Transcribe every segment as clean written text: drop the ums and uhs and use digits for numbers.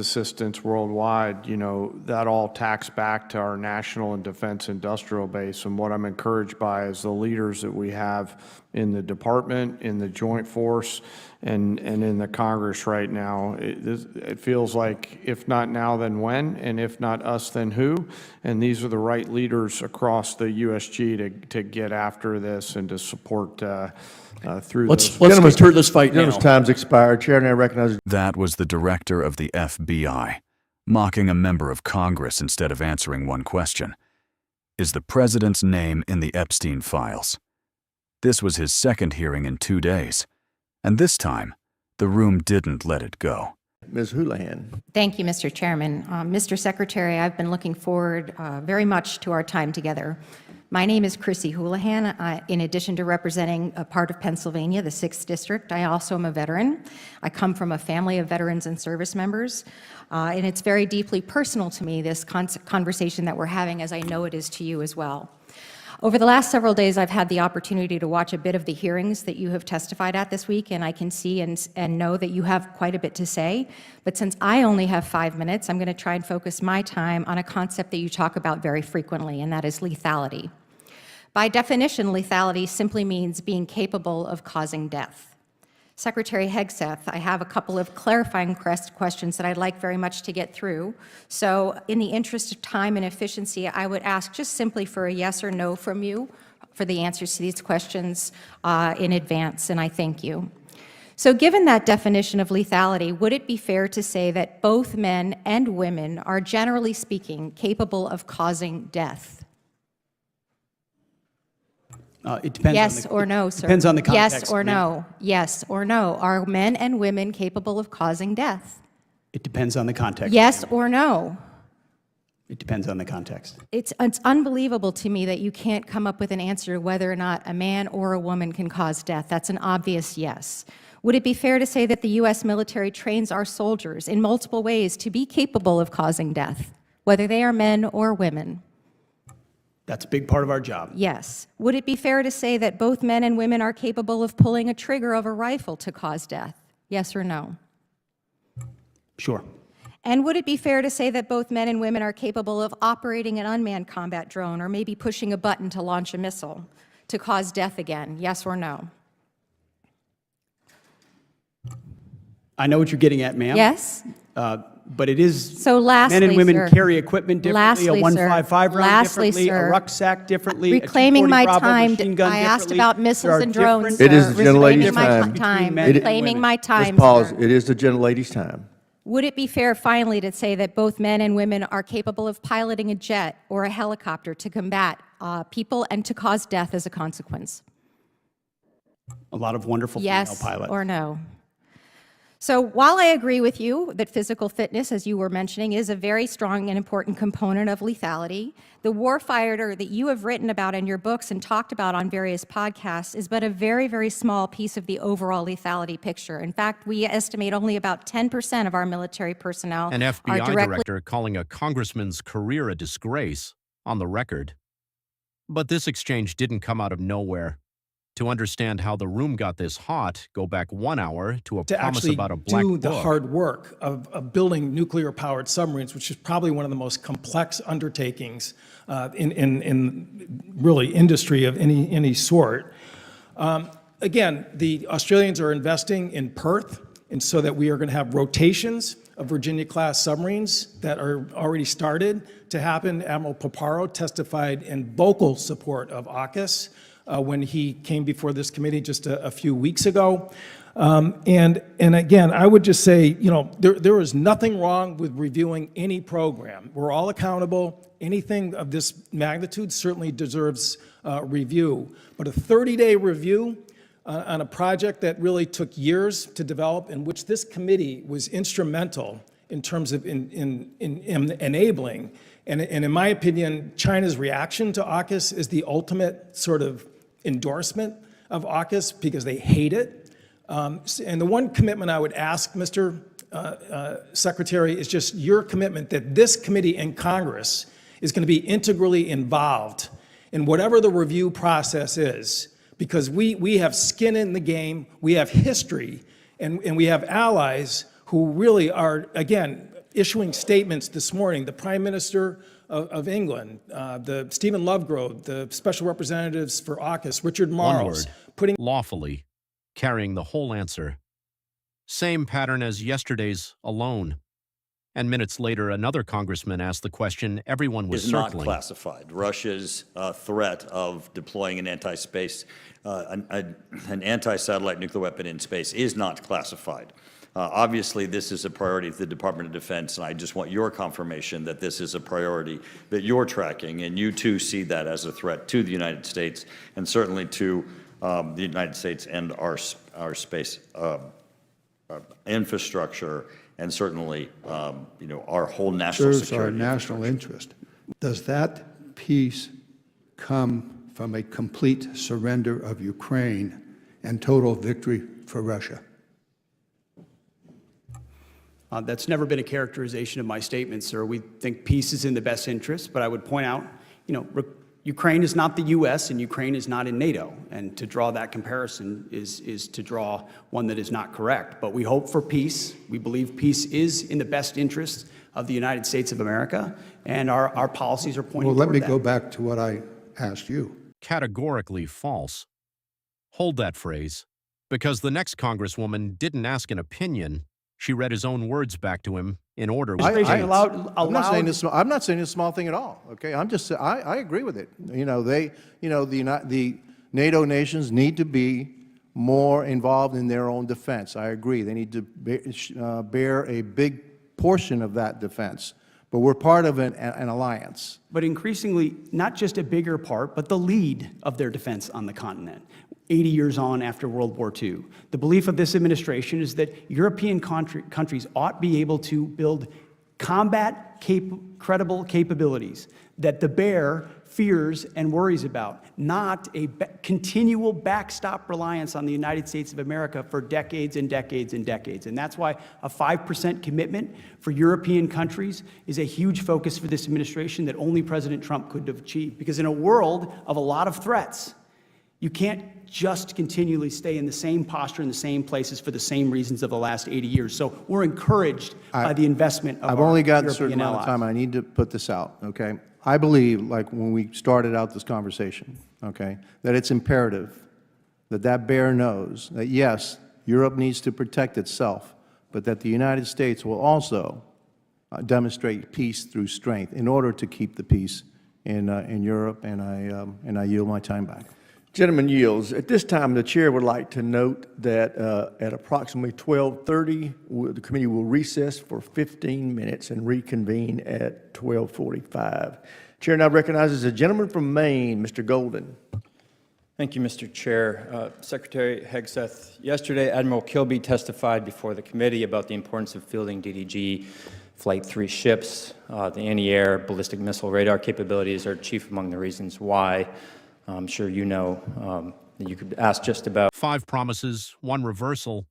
assistance worldwide, that all tacks back to our national and defense industrial base. And what I'm encouraged by is the leaders that we have in the department, in the joint force, and in the Congress right now. It feels like if not now, then when? And if not us, then who? And these are the right leaders across the USG to get after this and to support through let's turn this fight now. Gentleman's time's expired. Chair now recognizes. That was the director of the FBI, mocking a member of Congress instead of answering one question. Is the president's name in the Epstein files? This was his second hearing in 2 days, and this time, the room didn't let it go. Ms. Houlihan. Thank you, Mr. Chairman. Mr. Secretary, I've been looking forward very much to our time together. My name is Chrissy Houlihan. In addition to representing a part of Pennsylvania, the 6th District, I also am a veteran. I come from a family of veterans and service members, and it's very deeply personal to me, this conversation that we're having, as I know it is to you as well. Over the last several days, I've had the opportunity to watch a bit of the hearings that you have testified at this week, and I can see and know that you have quite a bit to say. But since I only have 5 minutes, I'm going to try and focus my time on a concept that you talk about very frequently, and that is lethality. By definition, lethality simply means being capable of causing death. Secretary Hegseth, I have a couple of clarifying questions that I'd like very much to get through. So in the interest of time and efficiency, I would ask just simply for a yes or no from you for the answers to these questions in advance, and I thank you. So given that definition of lethality, would it be fair to say that both men and women are, generally speaking, capable of causing death? It depends. Yes or no, sir? Depends on the context. Yes or no? Yes or no? Are men and women capable of causing death? It depends on the context. Yes or no? It depends on the context. It's unbelievable to me that you can't come up with an answer whether or not a man or a woman can cause death. That's an obvious yes. Would it be fair to say that the U.S. military trains our soldiers in multiple ways to be capable of causing death, whether they are men or women? That's a big part of our job. Yes. Would it be fair to say that both men and women are capable of pulling a trigger of a rifle to cause death? Yes or no? Sure. And would it be fair to say that both men and women are capable of operating an unmanned combat drone or maybe pushing a button to launch a missile to cause death again? Yes or no? I know what you're getting at, ma'am. Yes? But it is, so lastly, men and women sir, carry equipment differently, a 155 round differently, sir, a rucksack differently, reclaiming a 240 my Bravo time, machine gun I differently. asked about missiles and drones, sir. It is the gentlelady's time. time. Reclaiming my time, Just pause. sir. It is the gentlelady's time. Would it be fair, finally, to say that both men and women are capable of piloting a jet or a helicopter to combat people and to cause death as a consequence? A lot of wonderful female pilots. Yes or no? So while I agree with you that physical fitness, as you were mentioning, is a very strong and important component of lethality, the warfighter that you have written about in your books and talked about on various podcasts is but a very, very small piece of the overall lethality picture. In fact, we estimate only about 10% of our military personnel An are FBI directly director calling a congressman's career a disgrace on the record. But this exchange didn't come out of nowhere. To understand how the room got this hot, go back 1 hour to a promise about a black book. To actually do the hard work of building nuclear-powered submarines, which is probably one of the most complex undertakings in really industry of any sort. Again, the Australians are investing in Perth, and so that we are going to have rotations of Virginia-class submarines that are already started to happen. Admiral Paparo testified in vocal support of AUKUS when he came before this committee just a few weeks ago. And again, I would just say, there is nothing wrong with reviewing any program. We're all accountable. Anything of this magnitude certainly deserves review. But a 30-day review on a project that really took years to develop, in which this committee was instrumental in terms of in enabling, and in my opinion, China's reaction to AUKUS is the ultimate sort of endorsement of AUKUS because they hate it. And the one commitment I would ask, Mr. Secretary, is just your commitment that this committee in Congress is going to be integrally involved in whatever the review process is, because we have skin in the game, we have history, and we have allies who really are, again, issuing statements this morning. The Prime Minister of England, the Stephen Lovegrove, the special representatives for AUKUS, Richard One Marles, word, putting lawfully, carrying the whole answer. Same pattern as yesterday's alone. And minutes later, another congressman asked the question everyone was is not circling. classified. Russia's threat of deploying an an anti-satellite nuclear weapon in space is not classified. Obviously, this is a priority of the Department of Defense, and I just want your confirmation that this is a priority that you're tracking, and you too see that as a threat to the United States, and certainly to the United States and our space infrastructure, and certainly, our whole national Serves our security. national interest. Does that peace come from a complete surrender of Ukraine and total victory for Russia? That's never been a characterization of my statement, sir. We think peace is in the best interest, but I would point out, Ukraine is not the U.S. and Ukraine is not in NATO. And to draw that comparison is to draw one that is not correct. But we hope for peace. We believe peace is in the best interest of the United States of America, and our policies are pointing Well, let toward me that. go back to what I asked you. Categorically false. Hold that phrase, because the next congresswoman didn't ask an opinion. She read his own words back to him in order. with I'm not saying dates. this. I'm not saying it's a small thing at all. Okay, I'm just. I agree with it. The NATO nations need to be more involved in their own defense. I agree. They need to bear a big portion of that defense. But we're part of an alliance. But increasingly, not just a bigger part, but the lead of their defense on the continent, 80 years on after World War II. The belief of this administration is that European countries ought to be able to build credible capabilities that the bear fears and worries about, not a continual backstop reliance on the United States of America for decades and decades and decades. And that's why a 5% commitment for European countries is a huge focus for this administration that only President Trump could have achieved. Because in a world of a lot of threats, you can't just continually stay in the same posture in the same places for the same reasons of the last 80 years. So we're encouraged by the investment of I've our only got a European certain amount of allies. time. I need to put this out, okay? I believe, like when we started out this conversation, okay, that it's imperative that that bear knows that, yes, Europe needs to protect itself, but that the United States will also demonstrate peace through strength in order to keep the peace in Europe, and I yield my time back. Gentleman yields. At this time, the chair would like to note that at approximately 12:30, the committee will recess for 15 minutes and reconvene at 12:45. Chair now recognizes the gentleman from Maine, Mr. Golden. Thank you, Mr. Chair. Secretary Hegseth, yesterday Admiral Kilby testified before the committee about the importance of fielding DDG Flight 3 ships. The anti-air ballistic missile radar capabilities are chief among the reasons why. I'm sure you know that you could ask just about 5 promises, 1 reversal,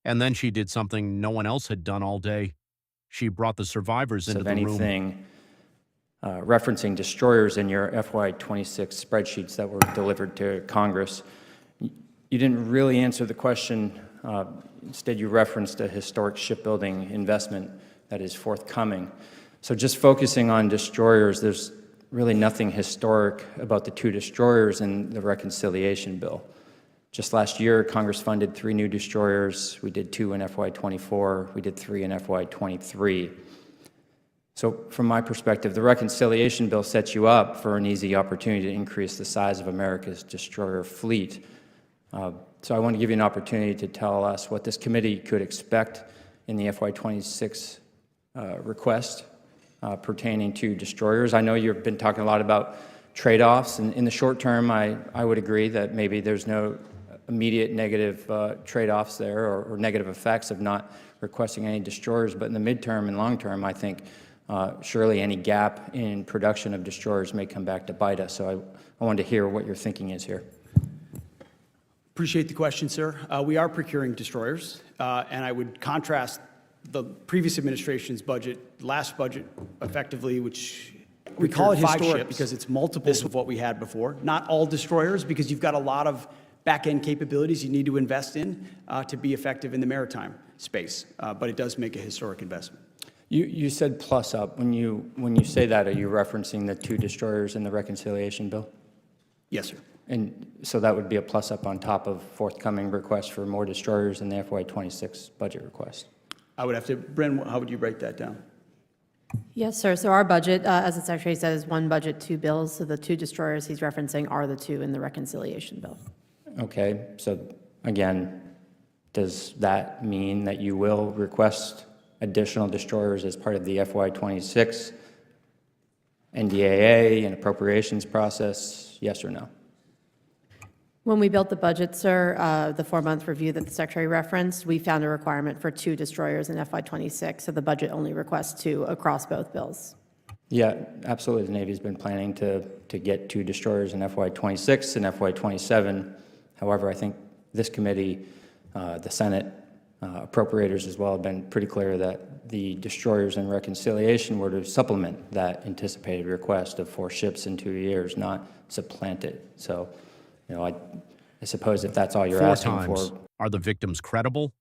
and then she did something no one else had done all day. She brought the survivors into of the room. anything referencing destroyers in your FY26 spreadsheets that were delivered to Congress. You didn't really answer the question. Instead, you referenced a historic shipbuilding investment that is forthcoming. So just focusing on destroyers, there's really nothing historic about the 2 destroyers in the reconciliation bill. Just last year, Congress funded 3 new destroyers. We did 2 in FY24. We did 3 in FY23. So from my perspective, the reconciliation bill sets you up for an easy opportunity to increase the size of America's destroyer fleet. So I want to give you an opportunity to tell us what this committee could expect in the FY26 request pertaining to destroyers. I know you've been talking a lot about trade-offs, and in the short term, I would agree that maybe there's no immediate negative trade-offs there or negative effects of not requesting any destroyers, but in the midterm and long term, I think surely any gap in production of destroyers may come back to bite us. So I wanted to hear what your thinking is here. Appreciate the question, sir. We are procuring destroyers, and I would contrast the previous administration's budget, last budget, effectively, which we call it historic because it's multiples of what we had before. Not all destroyers, because you've got a lot of back-end capabilities you need to invest in to be effective in the maritime space, but it does make a historic investment. You said plus up. When you say that, are you referencing the 2 destroyers in the reconciliation bill? Yes, sir. And so that would be a plus up on top of forthcoming requests for more destroyers in the FY26 budget request. I would have to, Bren, how would you break that down? Yes, sir. So our budget, as the Secretary said, is 1 budget, 2 bills. So the 2 destroyers he's referencing are the 2 in the reconciliation bill. Okay, so again, does that mean that you will request additional destroyers as part of the FY26 NDAA and appropriations process, yes or no? When we built the budget, sir, the 4-month review that the Secretary referenced, we found a requirement for 2 destroyers in FY26, so the budget only requests 2 across both bills. Yeah, absolutely. The Navy's been planning to get 2 destroyers in FY26 and FY27. However, I think this committee, the Senate, appropriators as well, have been pretty clear that the destroyers in reconciliation were to supplement that anticipated request of 4 ships in 2 years, not supplant it. So, you know, I suppose if that's all you're 4 asking times. for. Are the victims credible?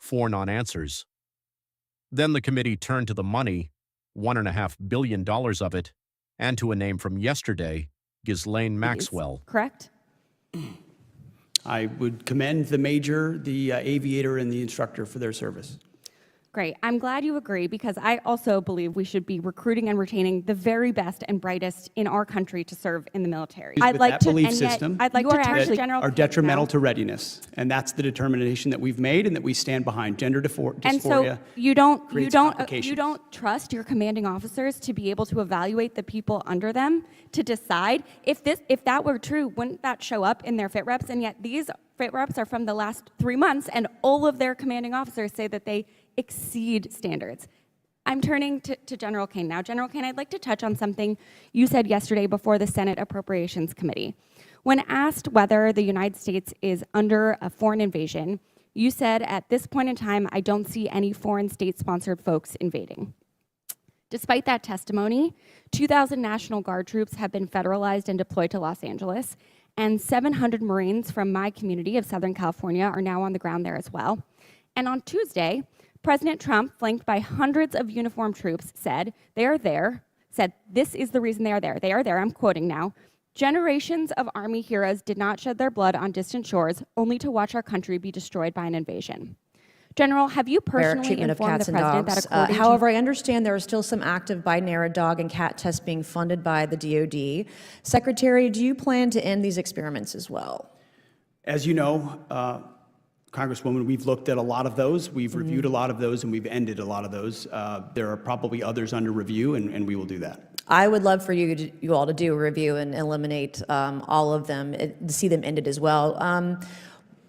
4 non-answers. Then the committee turned to the money, $1.5 billion of it, and to a name from yesterday, Ghislaine Maxwell. Correct? I would commend the major, the aviator, and the instructor for their service. Great. I'm glad you agree, because I also believe we should be recruiting and retaining the very best and brightest in our country to serve in the military. With that belief system I'd like to turn to that General are King detrimental now. to readiness, and that's the determination that we've made and that we stand behind. Gender dysphoria. And so you don't creates complications. trust your commanding officers to be able to evaluate the people under them to decide if that were true. Wouldn't that show up in their fit reps? And yet these fit reps are from the last 3 months, and all of their commanding officers say that they exceed standards. I'm turning to General Kane now. General Kane, I'd like to touch on something you said yesterday before the Senate Appropriations Committee. When asked whether the United States is under a foreign invasion, you said, at this point in time, I don't see any foreign state-sponsored folks invading. Despite that testimony, 2,000 National Guard troops have been federalized and deployed to Los Angeles, and 700 Marines from my community of Southern California are now on the ground there as well. And on Tuesday, President Trump, flanked by hundreds of uniformed troops, said they are there, said this is the reason they are there. They are there, I'm quoting now. Generations of Army heroes did not shed their blood on distant shores only to watch our country be destroyed by an invasion. General, have you personally treatment of informed cats the and president dogs. that according to... However, I understand there are still some active Biden-era dog and cat tests being funded by the DoD. Secretary, do you plan to end these experiments as well? As you know, Congresswoman, we've looked at a lot of those. We've reviewed a lot of those, and we've ended a lot of those. There are probably others under review, and we will do that. I would love for you all to do a review and eliminate all of them, to see them ended as well.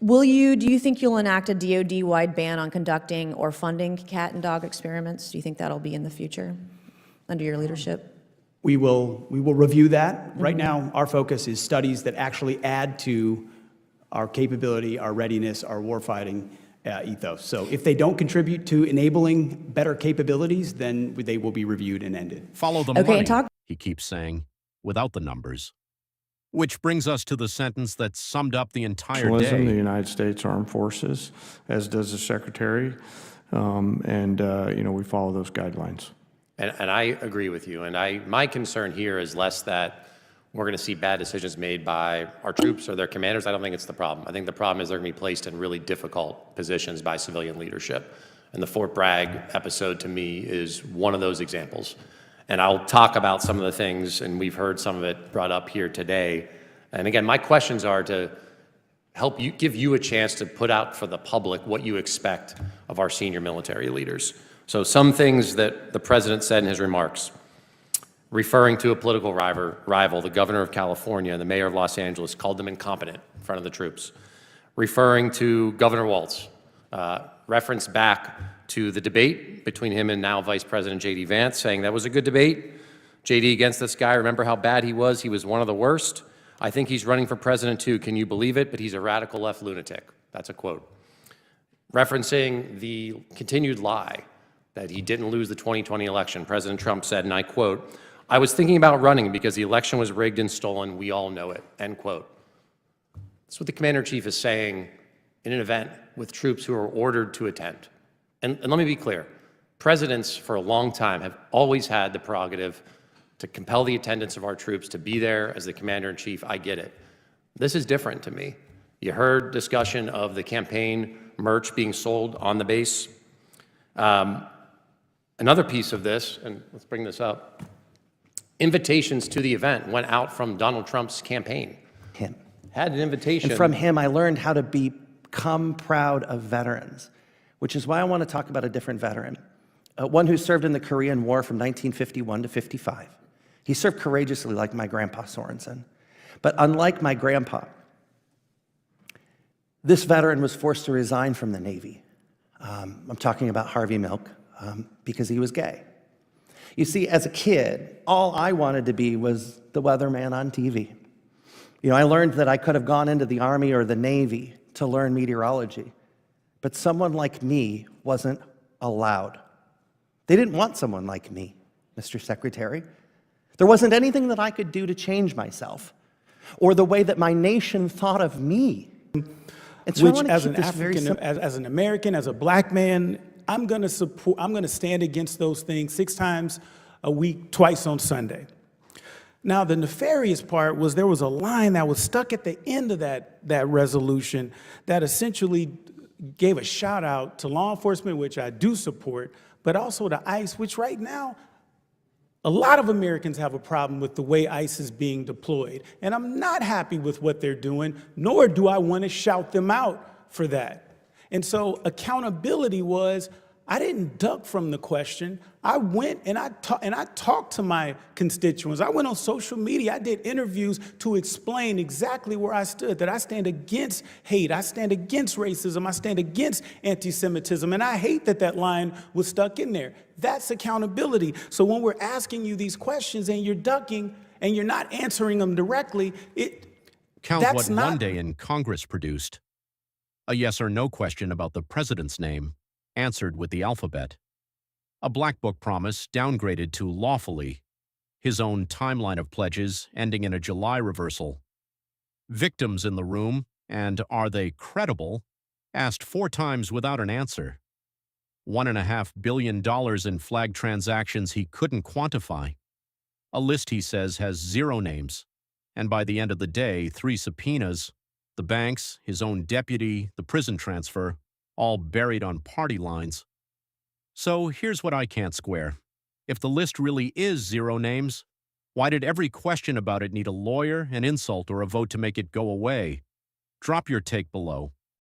Do you think you'll enact a DoD-wide ban on conducting or funding cat and dog experiments? Do you think that'll be in the future under your leadership? We will review that. Right now, our focus is studies that actually add to our capability, our readiness, our warfighting ethos. So if they don't contribute to enabling better capabilities, then they will be reviewed and ended. Follow the Okay, money, he keeps saying, without the numbers. Which brings us to the sentence that summed up the entire The day. United States Armed Forces, as does the Secretary, and we follow those guidelines. And I agree with you. And my concern here is less that we're going to see bad decisions made by our troops or their commanders. I don't think it's the problem. I think the problem is they're going to be placed in really difficult positions by civilian leadership. And the Fort Bragg episode, to me, is one of those examples. And I'll talk about some of the things, and we've heard some of it brought up here today. And again, my questions are to help you, give you a chance to put out for the public what you expect of our senior military leaders. So some things that the president said in his remarks, referring to a political rival, the governor of California and the mayor of Los Angeles, called them incompetent in front of the troops. Referring to Governor Walz, reference back to the debate between him and now Vice President J.D. Vance, saying that was a good debate. J.D. against this guy, remember how bad he was? He was one of the worst. I think he's running for president too. Can you believe it? But he's a radical left lunatic. That's a quote. Referencing the continued lie that he didn't lose the 2020 election, President Trump said, and I quote, "I was thinking about running because the election was rigged and stolen. We all know it," end quote. That's what the Commander-in-Chief is saying in an event with troops who are ordered to attend. And let me be clear, Presidents for a long time have always had the prerogative to compel the attendance of our troops, to be there as the commander-in-chief. I get it. This is different to me. You heard discussion of the campaign merch being sold on the base. Another piece of this, and let's bring this up, invitations to the event went out from Donald Trump's campaign. Him. Had an invitation. And from him, I learned how to become proud of veterans, which is why I want to talk about a different veteran, one who served in the Korean War from 1951 to 55. He served courageously like my grandpa Sorensen. But unlike my grandpa, this veteran was forced to resign from the Navy. I'm talking about Harvey Milk, because he was gay. You see, as a kid, all I wanted to be was the weatherman on TV. You know, I learned that I could have gone into the Army or the Navy to learn meteorology, but someone like me wasn't allowed. They didn't want someone like me, Mr. Secretary. There wasn't anything that I could do to change myself or the way that my nation thought of me. And so Which, as an African, as an American, as a black man, I'm going to stand against those things 6 times a week, twice on Sunday. Now, the nefarious part was there was a line that was stuck at the end of that resolution that essentially gave a shout out to law enforcement, which I do support, but also to ICE, which right now, a lot of Americans have a problem with the way ICE is being deployed. And I'm not happy with what they're doing, nor do I want to shout them out for that. And so accountability was, I didn't duck from the question. I went and I talked to my constituents. I went on social media. I did interviews to explain exactly where I stood, that I stand against hate. I stand against racism. I stand against anti-Semitism. And I hate that that line was stuck in there. That's accountability. So when we're asking you these questions and you're ducking and you're not answering them directly, Count that's what not one day in Congress produced. A yes or no question about the president's name, answered with the alphabet. A black book promise downgraded to lawfully. His own timeline of pledges ending in a July reversal. Victims in the room, and are they credible, asked 4 times without an answer. $1.5 billion in flag transactions he couldn't quantify. A list he says has 0 names. And by the end of the day, 3 subpoenas, the banks, his own deputy, the prison transfer, all buried on party lines. So here's what I can't square. If the list really is 0 names, why did every question about it need a lawyer, an insult, or a vote to make it go away? Drop your take below.